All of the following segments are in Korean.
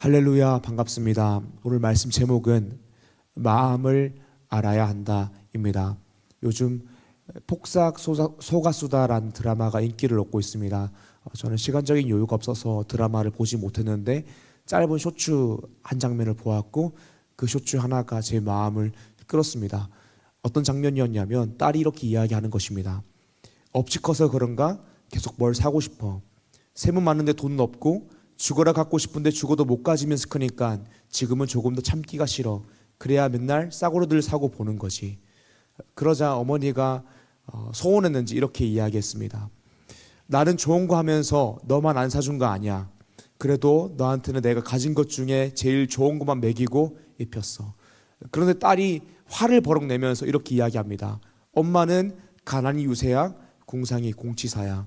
할렐루야, 반갑습니다. 오늘 말씀 제목은 마음을 알아야 한다입니다. 요즘 폭삭 소가수다라는 드라마가 인기를 얻고 있습니다. 저는 시간적인 여유가 없어서 드라마를 보지 못했는데 짧은 쇼츠 한 장면을 보았고 그 쇼츠 하나가 제 마음을 끌었습니다. 어떤 장면이었냐면 딸이 이렇게 이야기하는 것입니다. 업치 커서 그런가 계속 뭘 사고 싶어. 세무 많은데 돈은 없고 죽어라 갖고 싶은데 죽어도 못 가지면서 크니까 지금은 조금 더 참기가 싫어. 그래야 맨날 싸구려들 사고 보는 거지. 그러자 어머니가 서운했는지 이렇게 이야기했습니다. 나는 좋은 거 하면서 너만 안 사준 거 아니야. 그래도 너한테는 내가 가진 것 중에 제일 좋은 것만 먹이고 입혔어. 그런데 딸이 화를 버럭 내면서 이렇게 이야기합니다. 엄마는 가난이 유세야, 궁상이 공치사야.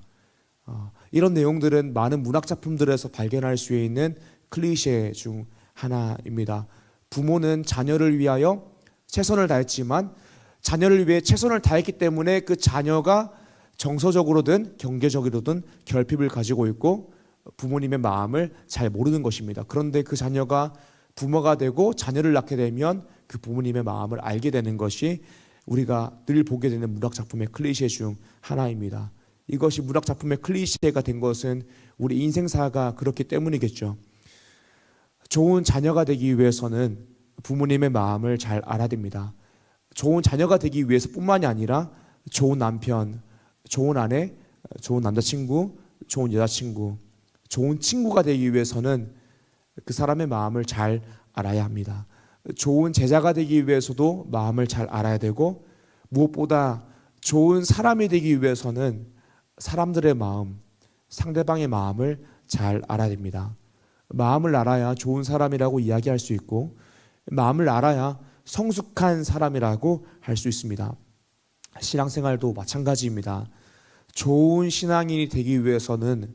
이런 내용들은 많은 문학작품들에서 발견할 수 있는 클리셰 중 하나입니다. 부모는 자녀를 위하여 최선을 다했지만 자녀를 위해 최선을 다했기 때문에 그 자녀가 정서적으로든 경제적으로든 결핍을 가지고 있고 부모님의 마음을 잘 모르는 것입니다. 그런데 그 자녀가 부모가 되고 자녀를 낳게 되면 그 부모님의 마음을 알게 되는 것이 우리가 늘 보게 되는 문학작품의 클리셰 중 하나입니다. 이것이 문학작품의 클리셰가 된 것은 우리 인생사가 그렇기 때문이겠죠. 좋은 자녀가 되기 위해서는 부모님의 마음을 잘 알아야 됩니다. 좋은 자녀가 되기 위해서뿐만이 아니라 좋은 남편, 좋은 아내, 좋은 남자친구, 좋은 여자친구, 좋은 친구가 되기 위해서는 그 사람의 마음을 잘 알아야 합니다. 좋은 제자가 되기 위해서도 마음을 잘 알아야 되고 무엇보다 좋은 사람이 되기 위해서는 사람들의 마음, 상대방의 마음을 잘 알아야 됩니다. 마음을 알아야 좋은 사람이라고 이야기할 수 있고 마음을 알아야 성숙한 사람이라고 할 수 있습니다. 신앙생활도 마찬가지입니다. 좋은 신앙인이 되기 위해서는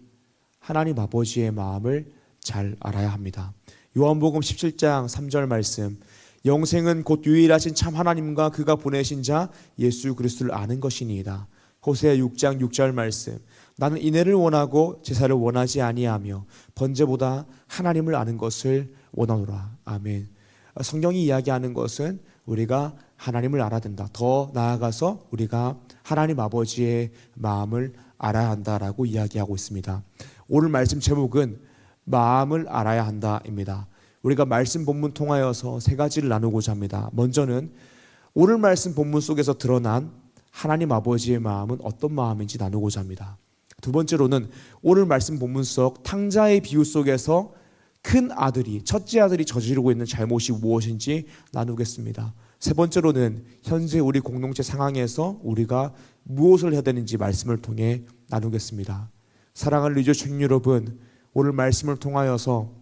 하나님 아버지의 마음을 잘 알아야 합니다. 요한복음 17장 3절 말씀, 영생은 곧 유일하신 참 하나님과 그가 보내신 자 예수 그리스도를 아는 것이니이다. 호세아 6장 6절 말씀, 나는 인애를 원하고 제사를 원하지 아니하며 번제보다 하나님을 아는 것을 원하노라. 아멘. 성경이 이야기하는 것은 우리가 하나님을 알아야 된다. 더 나아가서 우리가 하나님 아버지의 마음을 알아야 한다라고 이야기하고 있습니다. 오늘 말씀 제목은 마음을 알아야 한다입니다. 우리가 말씀 본문 통하여서 세 가지를 나누고자 합니다. 먼저는 오늘 말씀 본문 속에서 드러난 하나님 아버지의 마음은 어떤 마음인지 나누고자 합니다. 두 번째로는 오늘 말씀 본문 속 탕자의 비유 속에서 큰 아들이, 첫째 아들이 저지르고 있는 잘못이 무엇인지 나누겠습니다. 세 번째로는 현재 우리 공동체 상황에서 우리가 무엇을 해야 되는지 말씀을 통해 나누겠습니다. 사랑하는 리조 청년 여러분, 오늘 말씀을 통하여서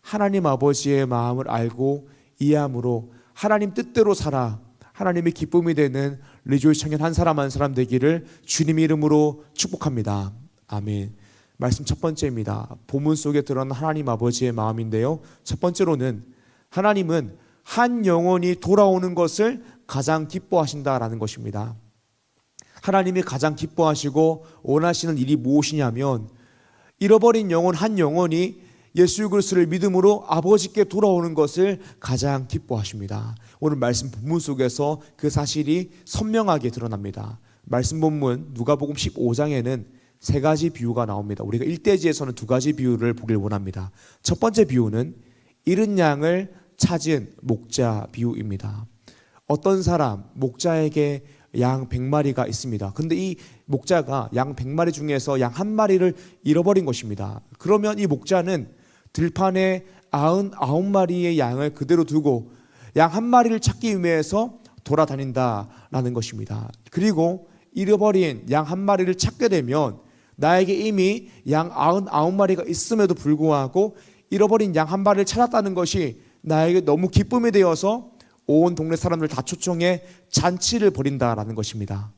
하나님 아버지의 마음을 알고 이해함으로 하나님 뜻대로 살아 하나님의 기쁨이 되는 리조의 청년 한 사람 한 사람 되기를 주님의 이름으로 축복합니다. 아멘. 말씀 첫 번째입니다. 본문 속에 드러난 하나님 아버지의 마음인데요. 첫 번째로는 하나님은 한 영혼이 돌아오는 것을 가장 기뻐하신다라는 것입니다. 하나님이 가장 기뻐하시고 원하시는 일이 무엇이냐면 잃어버린 영혼 한 영혼이 예수 그리스도를 믿음으로 아버지께 돌아오는 것을 가장 기뻐하십니다. 오늘 말씀 본문 속에서 그 사실이 선명하게 드러납니다. 말씀 본문 누가복음 15장에는 세 가지 비유가 나옵니다. 우리가 일대지에서는 두 가지 비유를 보길 원합니다. 첫 번째 비유는 잃은 양을 찾은 목자 비유입니다. 어떤 사람, 목자에게 양 100마리가 있습니다. 근데 이 목자가 양 100마리 중에서 양 한 마리를 잃어버린 것입니다. 그러면 이 목자는 들판에 99마리의 양을 그대로 두고 양 한 마리를 찾기 위해서 돌아다닌다라는 것입니다. 그리고 잃어버린 양 한 마리를 찾게 되면 나에게 이미 양 99마리가 있음에도 불구하고 잃어버린 양 한 마리를 찾았다는 것이 나에게 너무 기쁨이 되어서 온 동네 사람들 다 초청해 잔치를 벌인다라는 것입니다.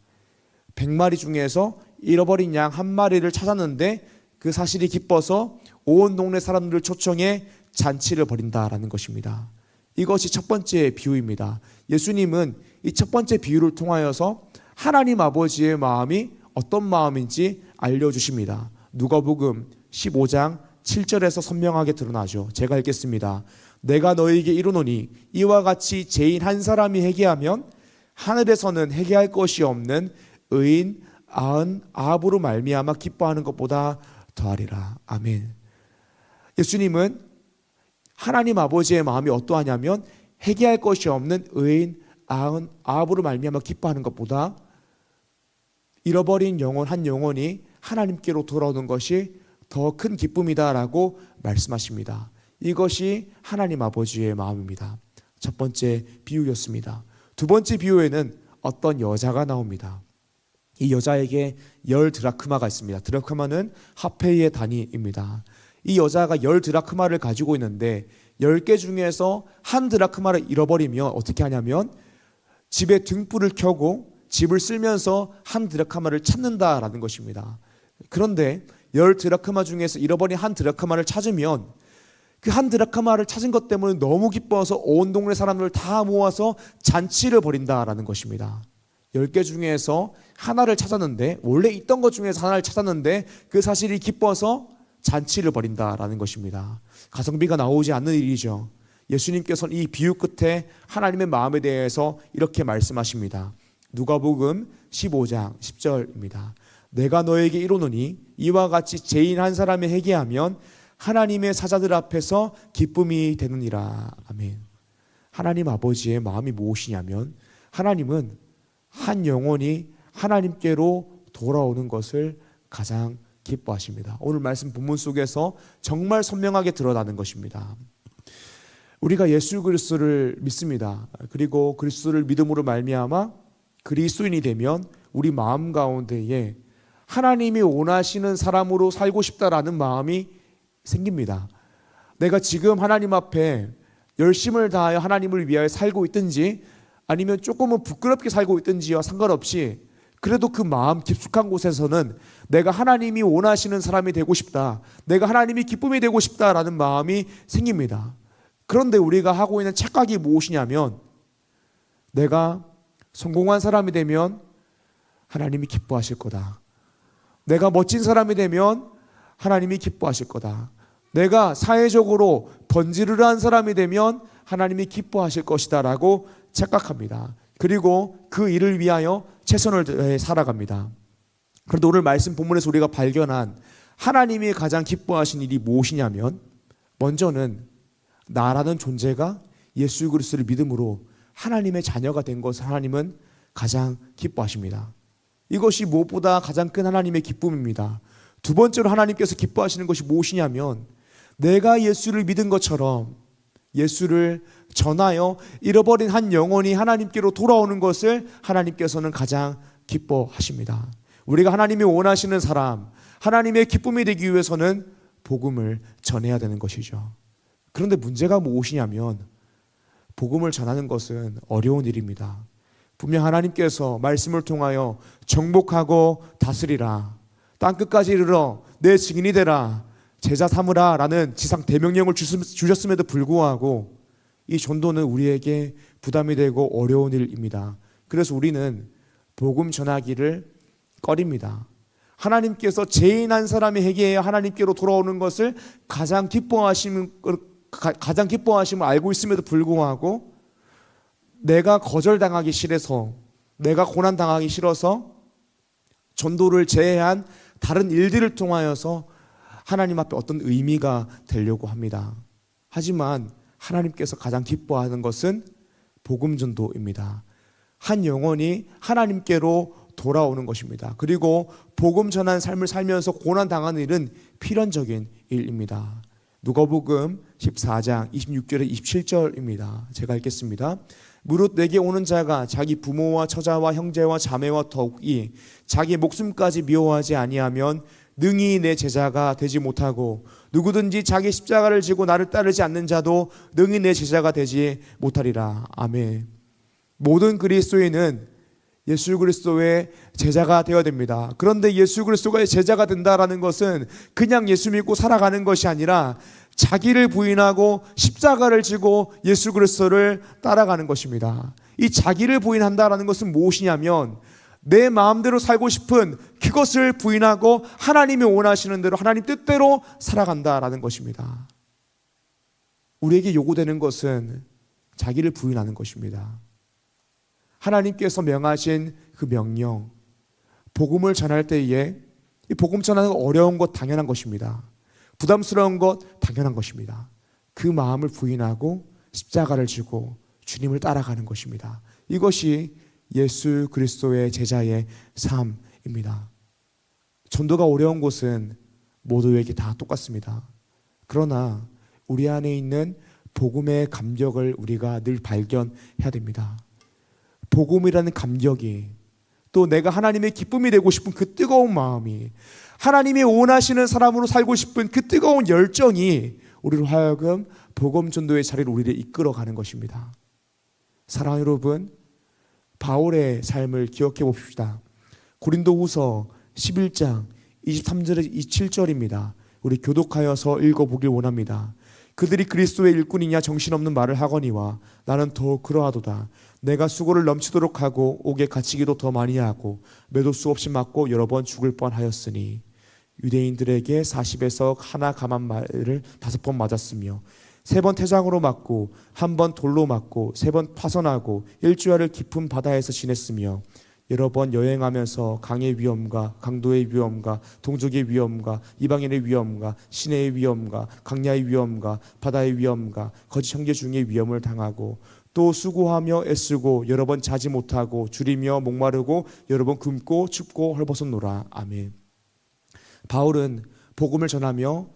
100마리 중에서 잃어버린 양 한 마리를 찾았는데 그 사실이 기뻐서 온 동네 사람들을 초청해 잔치를 벌인다라는 것입니다. 이것이 첫 번째 비유입니다. 예수님은 이 첫 번째 비유를 통하여서 하나님 아버지의 마음이 어떤 마음인지 알려주십니다. 누가복음 15장 7절에서 선명하게 드러나죠. 제가 읽겠습니다. 내가 너희에게 이르노니 이와 같이 죄인 한 사람이 회개하면 하늘에서는 회개할 것이 없는 의인 99으로 말미암아 기뻐하는 것보다 더하리라. 아멘. 예수님은 하나님 아버지의 마음이 어떠하냐면 회개할 것이 없는 의인 99으로 말미암아 기뻐하는 것보다 잃어버린 영혼 한 영혼이 하나님께로 돌아오는 것이 더 큰 기쁨이다라고 말씀하십니다. 이것이 하나님 아버지의 마음입니다. 첫 번째 비유였습니다. 두 번째 비유에는 어떤 여자가 나옵니다. 이 여자에게 10드라크마가 있습니다. 드라크마는 화폐의 단위입니다. 이 여자가 10드라크마를 가지고 있는데 10개 중에서 한 드라크마를 잃어버리면 어떻게 하냐면 집에 등불을 켜고 집을 쓸면서 한 드라크마를 찾는다라는 것입니다. 그런데 10드라크마 중에서 잃어버린 한 드라크마를 찾으면 그 한 드라크마를 찾은 것 때문에 너무 기뻐서 온 동네 사람들을 다 모아서 잔치를 벌인다라는 것입니다. 10개 중에서 하나를 찾았는데 원래 있던 것 중에서 하나를 찾았는데 그 사실이 기뻐서 잔치를 벌인다라는 것입니다. 가성비가 나오지 않는 일이죠. 예수님께서는 이 비유 끝에 하나님의 마음에 대해서 이렇게 말씀하십니다. 누가복음 15장 10절입니다. 내가 너에게 이르노니 이와 같이 죄인 한 사람이 회개하면 하나님의 사자들 앞에서 기쁨이 되느니라. 아멘. 하나님 아버지의 마음이 무엇이냐면 하나님은 한 영혼이 하나님께로 돌아오는 것을 가장 기뻐하십니다. 오늘 말씀 본문 속에서 정말 선명하게 드러나는 것입니다. 우리가 예수 그리스도를 믿습니다. 그리고 그리스도를 믿음으로 말미암아 그리스도인이 되면 우리 마음 가운데에 하나님이 원하시는 사람으로 살고 싶다라는 마음이 생깁니다. 내가 지금 하나님 앞에 열심을 다하여 하나님을 위하여 살고 있든지 아니면 조금은 부끄럽게 살고 있든지와 상관없이 그래도 그 마음 깊숙한 곳에서는 내가 하나님이 원하시는 사람이 되고 싶다, 내가 하나님이 기쁨이 되고 싶다라는 마음이 생깁니다. 그런데 우리가 하고 있는 착각이 무엇이냐면 내가 성공한 사람이 되면 하나님이 기뻐하실 거다, 내가 멋진 사람이 되면 하나님이 기뻐하실 거다, 내가 사회적으로 번지르르한 사람이 되면 하나님이 기뻐하실 것이다 라고 착각합니다. 그리고 그 일을 위하여 최선을 다해 살아갑니다. 그런데 오늘 말씀 본문에서 우리가 발견한 하나님이 가장 기뻐하신 일이 무엇이냐면 먼저는 나라는 존재가 예수 그리스도를 믿음으로 하나님의 자녀가 된 것을 하나님은 가장 기뻐하십니다. 이것이 무엇보다 가장 큰 하나님의 기쁨입니다. 두 번째로 하나님께서 기뻐하시는 것이 무엇이냐면 내가 예수를 믿은 것처럼 예수를 전하여 잃어버린 한 영혼이 하나님께로 돌아오는 것을 하나님께서는 가장 기뻐하십니다. 우리가 하나님이 원하시는 사람, 하나님의 기쁨이 되기 위해서는 복음을 전해야 되는 것이죠. 그런데 문제가 무엇이냐면 복음을 전하는 것은 어려운 일입니다. 분명 하나님께서 말씀을 통하여 정복하고 다스리라, 땅끝까지 이르러 내 증인이 되라, 제자 삼으라 라는 지상 대명령을 주셨음에도 불구하고 이 전도는 우리에게 부담이 되고 어려운 일입니다. 그래서 우리는 복음 전하기를 꺼립니다. 하나님께서 죄인 한 사람이 회개해야 하나님께로 돌아오는 것을 가장 기뻐하심을 알고 있음에도 불구하고 내가 거절당하기 싫어서, 내가 고난당하기 싫어서 전도를 제외한 다른 일들을 통하여서 하나님 앞에 어떤 의미가 되려고 합니다. 하지만 하나님께서 가장 기뻐하는 것은 복음 전도입니다. 한 영혼이 하나님께로 돌아오는 것입니다. 그리고 복음 전한 삶을 살면서 고난 당하는 일은 필연적인 일입니다. 누가복음 14장 26절에 27절입니다. 제가 읽겠습니다. 무릇 내게 오는 자가 자기 부모와 처자와 형제와 자매와 더욱이 자기 목숨까지 미워하지 아니하면 능히 내 제자가 되지 못하고 누구든지 자기 십자가를 지고 나를 따르지 않는 자도 능히 내 제자가 되지 못하리라. 아멘. 모든 그리스도인은 예수 그리스도의 제자가 되어야 됩니다. 그런데 예수 그리스도가 제자가 된다라는 것은 그냥 예수 믿고 살아가는 것이 아니라 자기를 부인하고 십자가를 지고 예수 그리스도를 따라가는 것입니다. 이 자기를 부인한다라는 것은 무엇이냐면 내 마음대로 살고 싶은 그것을 부인하고 하나님이 원하시는 대로 하나님 뜻대로 살아간다라는 것입니다. 우리에게 요구되는 것은 자기를 부인하는 것입니다. 하나님께서 명하신 그 명령, 복음을 전할 때에 이 복음 전하는 거 어려운 것 당연한 것입니다. 부담스러운 것 당연한 것입니다. 그 마음을 부인하고 십자가를 지고 주님을 따라가는 것입니다. 이것이 예수 그리스도의 제자의 삶입니다. 전도가 어려운 곳은 모두에게 다 똑같습니다. 그러나 우리 안에 있는 복음의 감격을 우리가 늘 발견해야 됩니다. 복음이라는 감격이, 또 내가 하나님의 기쁨이 되고 싶은 그 뜨거운 마음이, 하나님이 원하시는 사람으로 살고 싶은 그 뜨거운 열정이 우리로 하여금 복음 전도의 자리를 우리를 이끌어가는 것입니다. 사랑하는 여러분, 바울의 삶을 기억해 봅시다. 고린도후서 11장 23절에서 27절입니다. 우리 교독하여서 읽어보길 원합니다. 그들이 그리스도의 일꾼이냐 정신없는 말을 하거니와 나는 더욱 그러하도다. 내가 수고를 넘치도록 하고 옥에 갇히기도 더 많이 하고 매도 수없이 맞고 여러 번 죽을 뻔하였으니 유대인들에게 40에서 하나 감한 말을 5번 맞았으며 3번 태장으로 맞고 1번 돌로 맞고 3번 파선하고 일주일을 깊은 바다에서 지냈으며 여러 번 여행하면서 강의 위험과 강도의 위험과 동족의 위험과 이방인의 위험과 시내의 위험과 강야의 위험과 바다의 위험과 거짓 형제 중의 위험을 당하고 또 수고하며 애쓰고 여러 번 자지 못하고 줄이며 목마르고 여러 번 굶고 춥고 헐벗었노라. 아멘. 바울은 복음을 전하며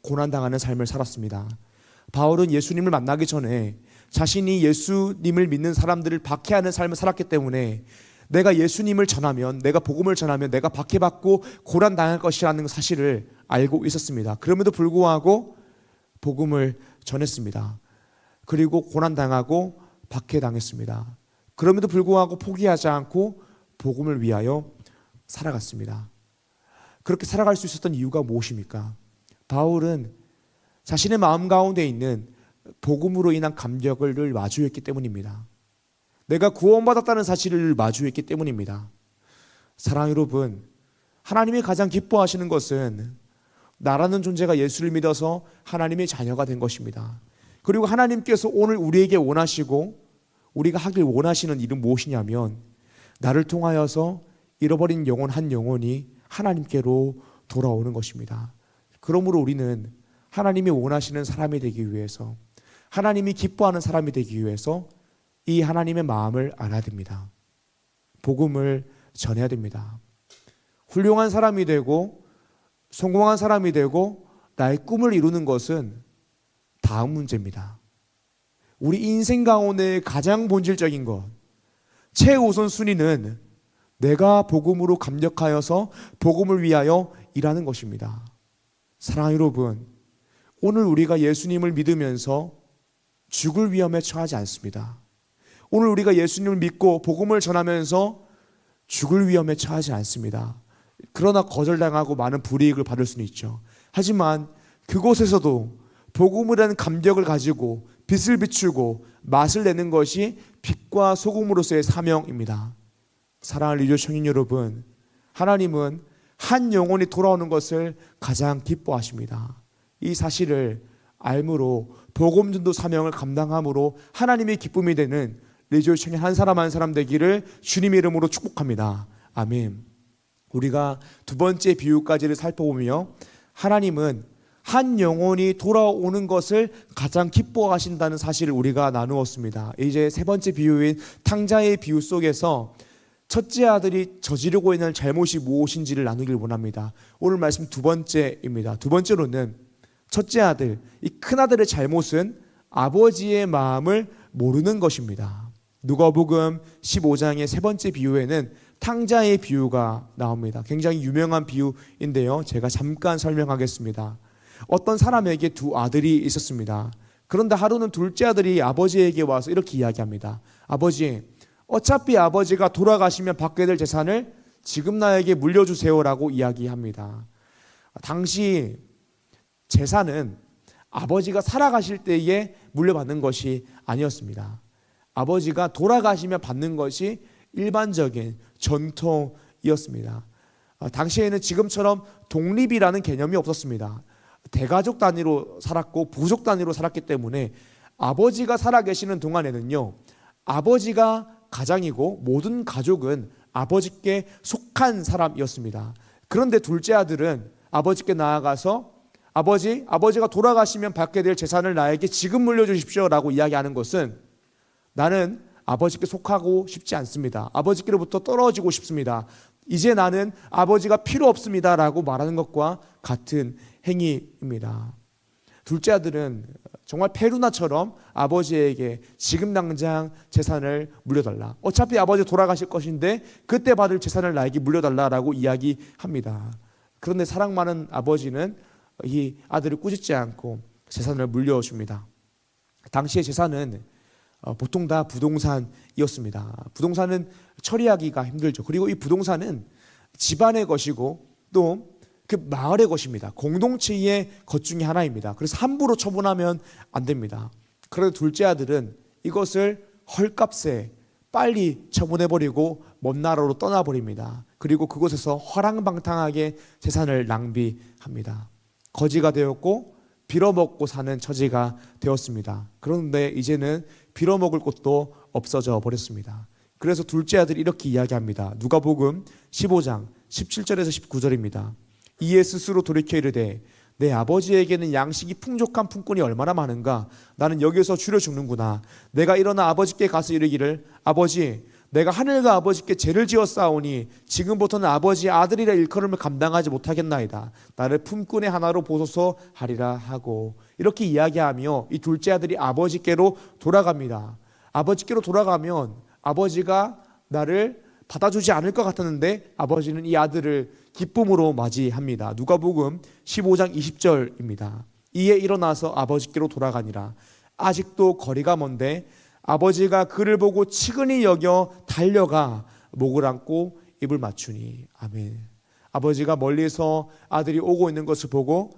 고난당하는 삶을 살았습니다. 바울은 예수님을 만나기 전에 자신이 예수님을 믿는 사람들을 박해하는 삶을 살았기 때문에 내가 예수님을 전하면, 내가 복음을 전하면 내가 박해받고 고난당할 것이라는 사실을 알고 있었습니다. 그럼에도 불구하고 복음을 전했습니다. 그리고 고난당하고 박해당했습니다. 그럼에도 불구하고 포기하지 않고 복음을 위하여 살아갔습니다. 그렇게 살아갈 수 있었던 이유가 무엇입니까? 바울은 자신의 마음 가운데 있는 복음으로 인한 감격을 늘 마주했기 때문입니다. 내가 구원받았다는 사실을 마주했기 때문입니다. 사랑하는 여러분, 하나님이 가장 기뻐하시는 것은 나라는 존재가 예수를 믿어서 하나님의 자녀가 된 것입니다. 그리고 하나님께서 오늘 우리에게 원하시고 우리가 하길 원하시는 일은 무엇이냐면 나를 통하여서 잃어버린 영혼 한 영혼이 하나님께로 돌아오는 것입니다. 그러므로 우리는 하나님이 원하시는 사람이 되기 위해서, 하나님이 기뻐하는 사람이 되기 위해서 이 하나님의 마음을 알아야 됩니다. 복음을 전해야 됩니다. 훌륭한 사람이 되고 성공한 사람이 되고 나의 꿈을 이루는 것은 다음 문제입니다. 우리 인생 가운데 가장 본질적인 것, 최우선순위는 내가 복음으로 감격하여서 복음을 위하여 일하는 것입니다. 사랑하는 여러분, 오늘 우리가 예수님을 믿으면서 죽을 위험에 처하지 않습니다. 오늘 우리가 예수님을 믿고 복음을 전하면서 죽을 위험에 처하지 않습니다. 그러나 거절당하고 많은 불이익을 받을 수는 있죠. 하지만 그곳에서도 복음이라는 감격을 가지고 빛을 비추고 맛을 내는 것이 빛과 소금으로서의 사명입니다. 사랑하는 리조 청인 여러분, 하나님은 한 영혼이 돌아오는 것을 가장 기뻐하십니다. 이 사실을 알므로 복음 전도 사명을 감당함으로 하나님의 기쁨이 되는 리조 청인 한 사람 한 사람 되기를 주님의 이름으로 축복합니다. 아멘. 우리가 두 번째 비유까지를 살펴보며 하나님은 한 영혼이 돌아오는 것을 가장 기뻐하신다는 사실을 우리가 나누었습니다. 이제 세 번째 비유인 탕자의 비유 속에서 첫째 아들이 저지르고 있는 잘못이 무엇인지를 나누길 원합니다. 오늘 말씀 두 번째입니다. 두 번째로는 첫째 아들, 이 큰아들의 잘못은 아버지의 마음을 모르는 것입니다. 누가복음 15장의 세 번째 비유에는 탕자의 비유가 나옵니다. 굉장히 유명한 비유인데요, 제가 잠깐 설명하겠습니다. 어떤 사람에게 두 아들이 있었습니다. 그런데 하루는 둘째 아들이 아버지에게 와서 이렇게 이야기합니다. 아버지, 어차피 아버지가 돌아가시면 받게 될 재산을 지금 나에게 물려주세요라고 이야기합니다. 당시 재산은 아버지가 살아가실 때에 물려받는 것이 아니었습니다. 아버지가 돌아가시면 받는 것이 일반적인 전통이었습니다. 당시에는 지금처럼 독립이라는 개념이 없었습니다. 대가족 단위로 살았고 부족 단위로 살았기 때문에 아버지가 살아계시는 동안에는요, 아버지가 가장이고 모든 가족은 아버지께 속한 사람이었습니다. 그런데 둘째 아들은 아버지께 나아가서 아버지가 돌아가시면 받게 될 재산을 나에게 지금 물려주십시오 라고 이야기하는 것은, 나는 아버지께 속하고 싶지 않습니다. 아버지께로부터 떨어지고 싶습니다. 이제 나는 아버지가 필요 없습니다 라고 말하는 것과 같은 행위입니다. 둘째 아들은 정말 페루나처럼 아버지에게 지금 당장 재산을 물려달라, 어차피 아버지 돌아가실 것인데 그때 받을 재산을 나에게 물려달라라고 이야기합니다. 그런데 사랑 많은 아버지는 이 아들을 꾸짖지 않고 재산을 물려줍니다. 당시의 재산은 보통 다 부동산이었습니다. 부동산은 처리하기가 힘들죠. 그리고 이 부동산은 집안의 것이고 또 그 마을의 것입니다. 공동체의 것 중에 하나입니다. 그래서 함부로 처분하면 안 됩니다. 그런데 둘째 아들은 이것을 헐값에 빨리 처분해버리고 먼 나라로 떠나버립니다. 그리고 그곳에서 허랑방탕하게 재산을 낭비합니다. 거지가 되었고 빌어먹고 사는 처지가 되었습니다. 그런데 이제는 빌어먹을 곳도 없어져 버렸습니다. 그래서 둘째 아들이 이렇게 이야기합니다. 누가복음 15장 17절에서 19절입니다. 이에 스스로 돌이켜 이르되 내 아버지에게는 양식이 풍족한 품꾼이 얼마나 많은가. 나는 여기서 줄여 죽는구나. 내가 일어나 아버지께 가서 이르기를 아버지, 내가 하늘과 아버지께 죄를 지었사오니 지금부터는 아버지의 아들이라 일컬음을 감당하지 못하겠나이다. 나를 품꾼의 하나로 보소서 하리라 하고, 이렇게 이야기하며 이 둘째 아들이 아버지께로 돌아갑니다. 아버지께로 돌아가면 아버지가 나를 받아주지 않을 것 같았는데 아버지는 이 아들을 기쁨으로 맞이합니다. 누가복음 15장 20절입니다. 이에 일어나서 아버지께로 돌아가니라. 아직도 거리가 먼데 아버지가 그를 보고 치근히 여겨 달려가 목을 안고 입을 맞추니. 아멘. 아버지가 멀리서 아들이 오고 있는 것을 보고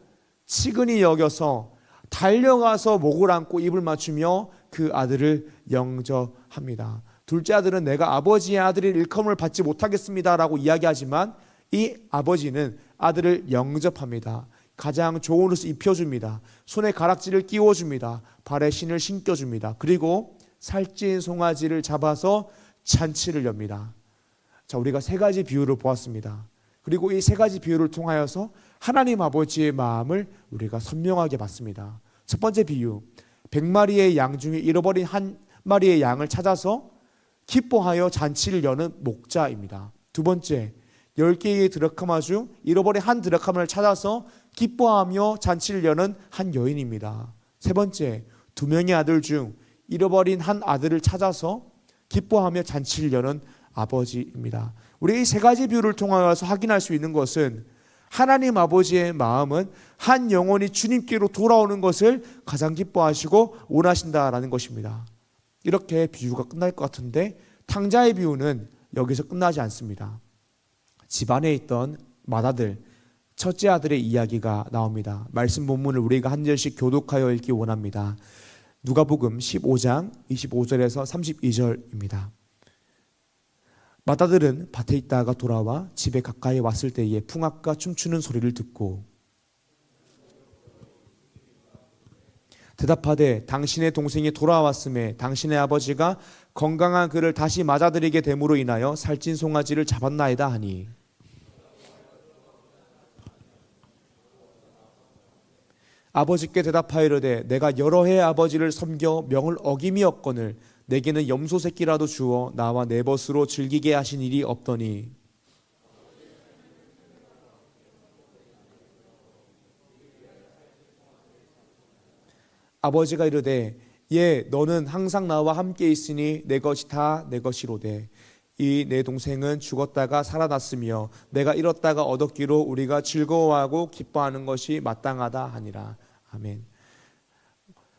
치근히 여겨서 달려가서 목을 안고 입을 맞추며 그 아들을 영접합니다. 둘째 아들은 내가 아버지의 아들의 일컬음을 받지 못하겠습니다라고 이야기하지만 이 아버지는 아들을 영접합니다. 가장 좋은 옷을 입혀줍니다. 손에 가락지를 끼워줍니다. 발에 신을 신겨줍니다. 그리고 살찐 송아지를 잡아서 잔치를 엽니다. 자, 우리가 세 가지 비유를 보았습니다. 그리고 이 세 가지 비유를 통하여서 하나님 아버지의 마음을 우리가 선명하게 봤습니다. 첫 번째 비유, 100마리의 양 중에 잃어버린 한 마리의 양을 찾아서 기뻐하여 잔치를 여는 목자입니다. 두 번째, 10개의 드라크마 중 잃어버린 한 드라크마를 찾아서 기뻐하며 잔치를 여는 한 여인입니다. 세 번째, 2명의 아들 중 잃어버린 한 아들을 찾아서 기뻐하며 잔치를 여는 아버지입니다. 우리 이 세 가지 비유를 통하여서 확인할 수 있는 것은 하나님 아버지의 마음은 한 영혼이 주님께로 돌아오는 것을 가장 기뻐하시고 원하신다라는 것입니다. 이렇게 비유가 끝날 것 같은데 탕자의 비유는 여기서 끝나지 않습니다. 집안에 있던 맏아들, 첫째 아들의 이야기가 나옵니다. 말씀 본문을 우리가 한 절씩 교독하여 읽기 원합니다. 누가복음 15장 25절에서 32절입니다. 맏아들은 밭에 있다가 돌아와 집에 가까이 왔을 때에 풍악과 춤추는 소리를 듣고 대답하되 당신의 동생이 돌아왔음에 당신의 아버지가 건강한 그를 다시 맞아들이게 됨으로 인하여 살찐 송아지를 잡았나이다 하니, 아버지께 대답하이르되 내가 여러 해 아버지를 섬겨 명을 어김이었거늘 내게는 염소 새끼라도 주어 나와 내 벗으로 즐기게 하신 일이 없더니, 아버지가 이르되 예 너는 항상 나와 함께 있으니 내 것이 다 내 것이로되 이 내 동생은 죽었다가 살아났으며 내가 잃었다가 얻었기로 우리가 즐거워하고 기뻐하는 것이 마땅하다 하니라. 아멘.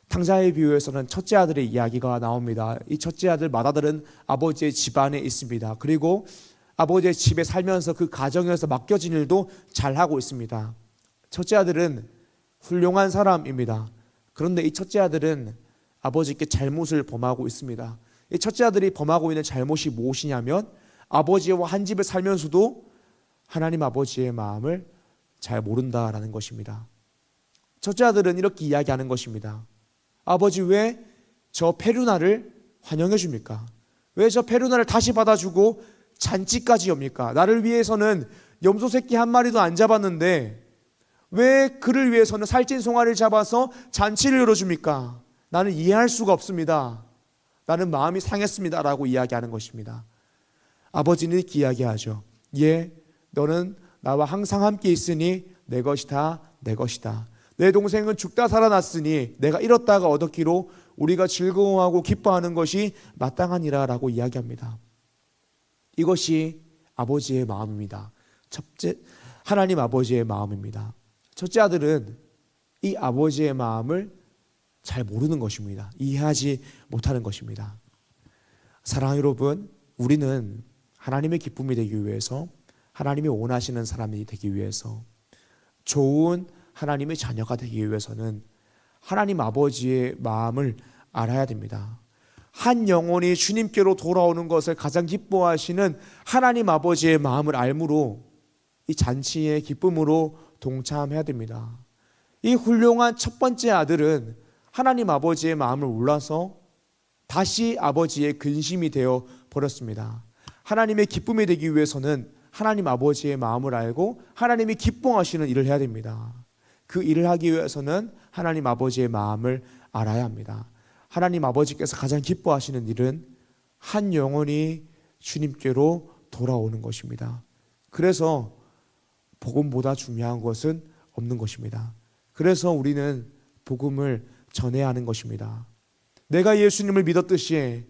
탕자의 비유에서는 첫째 아들의 이야기가 나옵니다. 이 첫째 아들 맏아들은 아버지의 집안에 있습니다. 그리고 아버지의 집에 살면서 그 가정에서 맡겨진 일도 잘하고 있습니다. 첫째 아들은 훌륭한 사람입니다. 그런데 이 첫째 아들은 아버지께 잘못을 범하고 있습니다. 이 첫째 아들이 범하고 있는 잘못이 무엇이냐면 아버지와 한 집에 살면서도 하나님 아버지의 마음을 잘 모른다라는 것입니다. 첫째 아들은 이렇게 이야기하는 것입니다. 아버지, 왜 저 페루나를 환영해 줍니까? 왜 저 페루나를 다시 받아주고 잔치까지 엽니까? 나를 위해서는 염소 새끼 한 마리도 안 잡았는데 왜 그를 위해서는 살찐 송아리를 잡아서 잔치를 열어줍니까? 나는 이해할 수가 없습니다. 나는 마음이 상했습니다 라고 이야기하는 것입니다. 아버지는 이렇게 이야기하죠. 예, 너는 나와 항상 함께 있으니 내 것이다, 내 것이다. 내 동생은 죽다 살아났으니 내가 잃었다가 얻었기로 우리가 즐거워하고 기뻐하는 것이 마땅하니라 라고 이야기합니다. 이것이 아버지의 마음입니다. 하나님 아버지의 마음입니다. 첫째 아들은 이 아버지의 마음을 잘 모르는 것입니다. 이해하지 못하는 것입니다. 사랑하는 여러분, 우리는 하나님의 기쁨이 되기 위해서, 하나님이 원하시는 사람이 되기 위해서, 좋은 하나님의 자녀가 되기 위해서는 하나님 아버지의 마음을 알아야 됩니다. 한 영혼이 주님께로 돌아오는 것을 가장 기뻐하시는 하나님 아버지의 마음을 알므로 이 잔치의 기쁨으로 동참해야 됩니다. 이 훌륭한 첫 번째 아들은 하나님 아버지의 마음을 몰라서 다시 아버지의 근심이 되어 버렸습니다. 하나님의 기쁨이 되기 위해서는 하나님 아버지의 마음을 알고 하나님이 기뻐하시는 일을 해야 됩니다. 그 일을 하기 위해서는 하나님 아버지의 마음을 알아야 합니다. 하나님 아버지께서 가장 기뻐하시는 일은 한 영혼이 주님께로 돌아오는 것입니다. 그래서 복음보다 중요한 것은 없는 것입니다. 그래서 우리는 복음을 전해야 하는 것입니다. 내가 예수님을 믿었듯이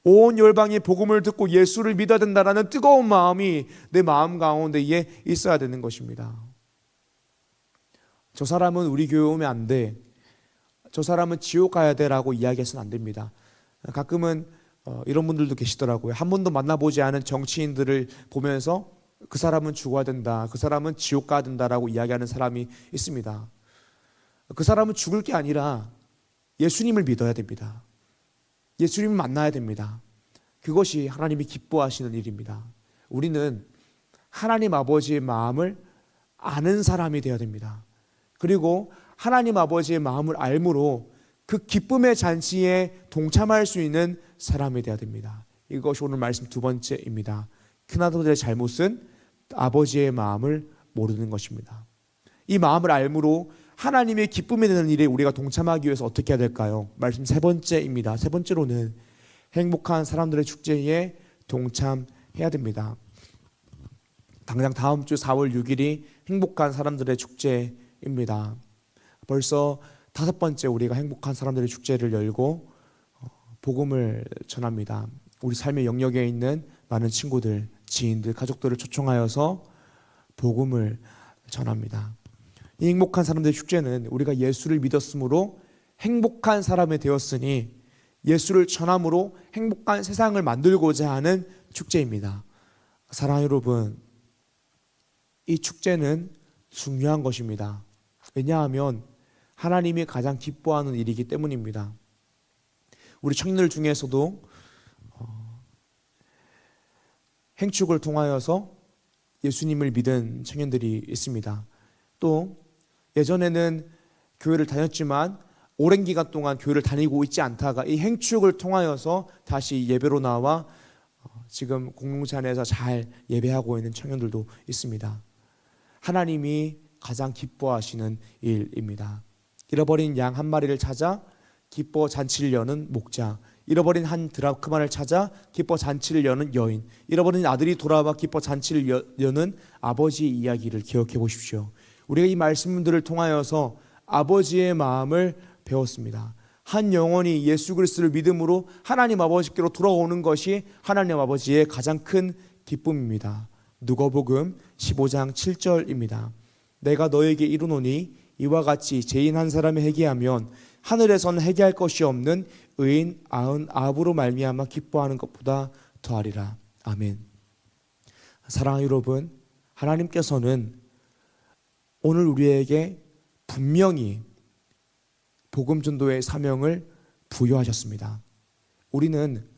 온 열방이 복음을 듣고 예수를 믿어야 된다라는 뜨거운 마음이 내 마음 가운데에 있어야 되는 것입니다. 저 사람은 우리 교회 오면 안 돼, 저 사람은 지옥 가야 돼라고 이야기해서는 안 됩니다. 가끔은 이런 분들도 계시더라고요. 한 번도 만나보지 않은 정치인들을 보면서 그 사람은 죽어야 된다, 그 사람은 지옥 가야 된다라고 이야기하는 사람이 있습니다. 그 사람은 죽을 게 아니라 예수님을 믿어야 됩니다. 예수님을 만나야 됩니다. 그것이 하나님이 기뻐하시는 일입니다. 우리는 하나님 아버지의 마음을 아는 사람이 되어야 됩니다. 그리고 하나님 아버지의 마음을 알므로 그 기쁨의 잔치에 동참할 수 있는 사람이 되어야 됩니다. 이것이 오늘 말씀 두 번째입니다. 큰아들의 잘못은 아버지의 마음을 모르는 것입니다. 이 마음을 알므로 하나님의 기쁨이 되는 일에 우리가 동참하기 위해서 어떻게 해야 될까요? 말씀 세 번째입니다. 세 번째로는 행복한 사람들의 축제에 동참해야 됩니다. 당장 다음 주 4월 6일이 행복한 사람들의 축제입니다. 벌써 5번째 우리가 행복한 사람들의 축제를 열고 복음을 전합니다. 우리 삶의 영역에 있는 많은 친구들, 지인들, 가족들을 초청하여서 복음을 전합니다. 이 행복한 사람들의 축제는 우리가 예수를 믿었으므로 행복한 사람이 되었으니 예수를 전함으로 행복한 세상을 만들고자 하는 축제입니다. 사랑하는 여러분, 이 축제는 중요한 것입니다. 왜냐하면 하나님이 가장 기뻐하는 일이기 때문입니다. 우리 청년들 중에서도 행축을 통하여서 예수님을 믿은 청년들이 있습니다. 또 예전에는 교회를 다녔지만 오랜 기간 동안 교회를 다니고 있지 않다가 이 행축을 통하여서 다시 예배로 나와 지금 공동체 안에서 잘 예배하고 있는 청년들도 있습니다. 하나님이 가장 기뻐하시는 일입니다. 잃어버린 양 한 마리를 찾아 기뻐 잔치를 여는 목자, 잃어버린 한 드라크마를 찾아 기뻐 잔치를 여는 여인, 잃어버린 아들이 돌아와 기뻐 잔치를 여는 아버지의 이야기를 기억해 보십시오. 우리가 이 말씀들을 통하여서 아버지의 마음을 배웠습니다. 한 영혼이 예수 그리스도를 믿음으로 하나님 아버지께로 돌아오는 것이 하나님 아버지의 가장 큰 기쁨입니다. 누가복음 15장 7절입니다. 내가 너에게 이르노니 이와 같이 죄인 한 사람이 회개하면 하늘에서는 회개할 것이 없는 의인 99으로 말미암아 기뻐하는 것보다 더하리라. 아멘. 사랑하는 여러분, 하나님께서는 오늘 우리에게 분명히 복음 전도의 사명을 부여하셨습니다. 우리는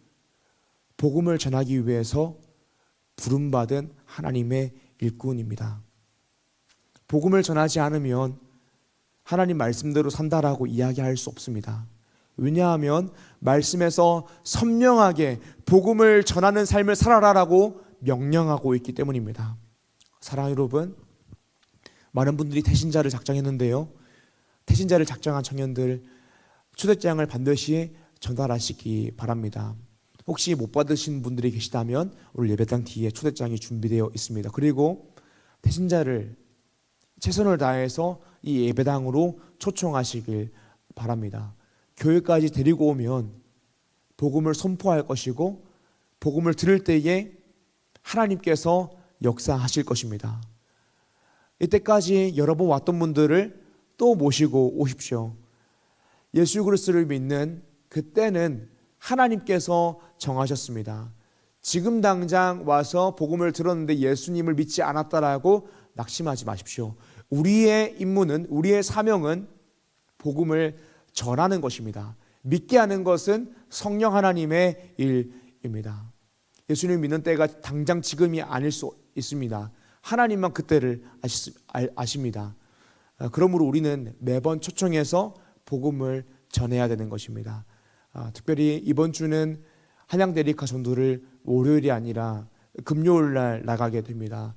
복음을 전하기 위해서 부름받은 하나님의 일꾼입니다. 복음을 전하지 않으면 하나님 말씀대로 산다라고 이야기할 수 없습니다. 왜냐하면 말씀에서 선명하게 복음을 전하는 삶을 살아라라고 명령하고 있기 때문입니다. 사랑하는 여러분, 많은 분들이 태신자를 작정했는데요, 태신자를 작정한 청년들 초대장을 반드시 전달하시기 바랍니다. 혹시 못 받으신 분들이 계시다면 오늘 예배당 뒤에 초대장이 준비되어 있습니다. 그리고 태신자를 최선을 다해서 이 예배당으로 초청하시길 바랍니다. 교회까지 데리고 오면 복음을 선포할 것이고 복음을 들을 때에 하나님께서 역사하실 것입니다. 이때까지 여러 번 왔던 분들을 또 모시고 오십시오. 예수 그리스도를 믿는 그때는 하나님께서 정하셨습니다. 지금 당장 와서 복음을 들었는데 예수님을 믿지 않았다라고 낙심하지 마십시오. 우리의 임무는, 우리의 사명은 복음을 전하는 것입니다. 믿게 하는 것은 성령 하나님의 일입니다. 예수님을 믿는 때가 당장 지금이 아닐 수 있습니다. 하나님만 그때를 아십니다. 그러므로 우리는 매번 초청해서 복음을 전해야 되는 것입니다. 특별히 이번 주는 한양대리카 전도를 월요일이 아니라 금요일 날 나가게 됩니다.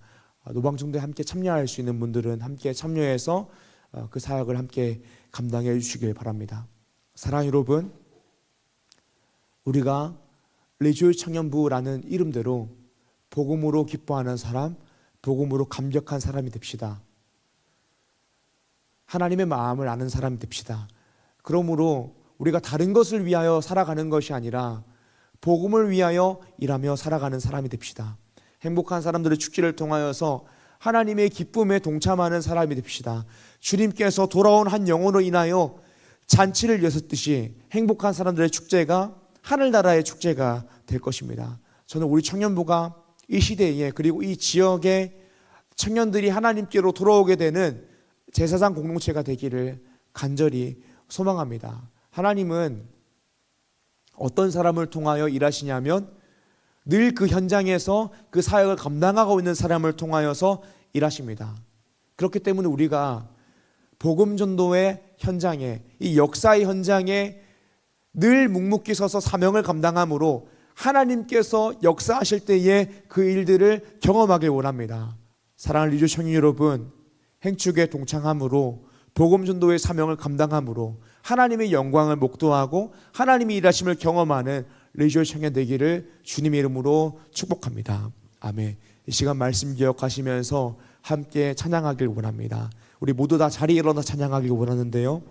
노방정도에 함께 참여할 수 있는 분들은 함께 참여해서 그 사역을 함께 감당해 주시길 바랍니다. 사랑하는 여러분, 우리가 리조이 청년부라는 이름대로 복음으로 기뻐하는 사람, 복음으로 감격한 사람이 됩시다. 하나님의 마음을 아는 사람이 됩시다. 그러므로 우리가 다른 것을 위하여 살아가는 것이 아니라 복음을 위하여 일하며 살아가는 사람이 됩시다. 행복한 사람들의 축제를 통하여서 하나님의 기쁨에 동참하는 사람이 됩시다. 주님께서 돌아온 한 영혼으로 인하여 잔치를 여섰듯이 행복한 사람들의 축제가 하늘나라의 축제가 될 것입니다. 저는 우리 청년부가 이 시대에, 그리고 이 지역의 청년들이 하나님께로 돌아오게 되는 제사장 공동체가 되기를 간절히 소망합니다. 하나님은 어떤 사람을 통하여 일하시냐면 늘 그 현장에서 그 사역을 감당하고 있는 사람을 통하여서 일하십니다. 그렇기 때문에 우리가 복음 전도의 현장에, 이 역사의 현장에 늘 묵묵히 서서 사명을 감당함으로 하나님께서 역사하실 때에 그 일들을 경험하길 원합니다. 사랑하는 리조 청년 여러분, 행축에 동참함으로 복음 전도의 사명을 감당함으로 하나님의 영광을 목도하고 하나님의 일하심을 경험하는 리조 청년 되기를 주님의 이름으로 축복합니다. 아멘. 이 시간 말씀 기억하시면서 함께 찬양하길 원합니다. 우리 모두 다 자리에 일어나 찬양하길 원하는데요,